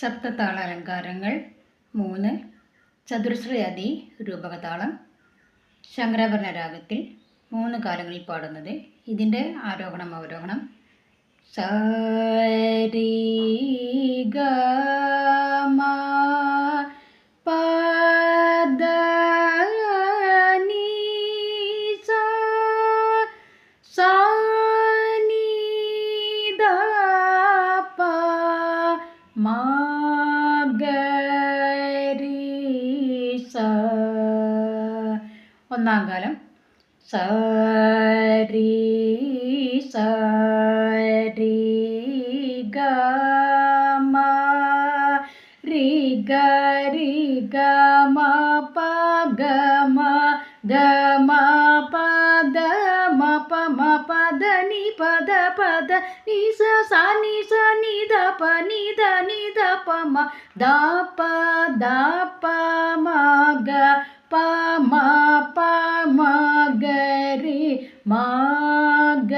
സപ്തതാള അലങ്കാരങ്ങൾ 3 ചതുശ്രയാദി രൂപകതാളം ശങ്കരാഭരണ രാഗത്തിൽ 3 കാലങ്ങളിൽ പാടുന്നത്. ഇതിൻ്റെ ആരോഹണം അവരോഹണം സരി ഗ മ പദ നി സ സ നി ധ പ മ ഒന്നാം കാലം സരി സരി ഗ മ രി ഗ രി ഗ മ പ ഗ മ ഗ മ പ ദ മ പ മ പ ദ നി പ ദ നി സ സ നി സ നി ധ പ നി ധ പ മ ധ പ മ ഗ പ മ ഗ രി മ ഗ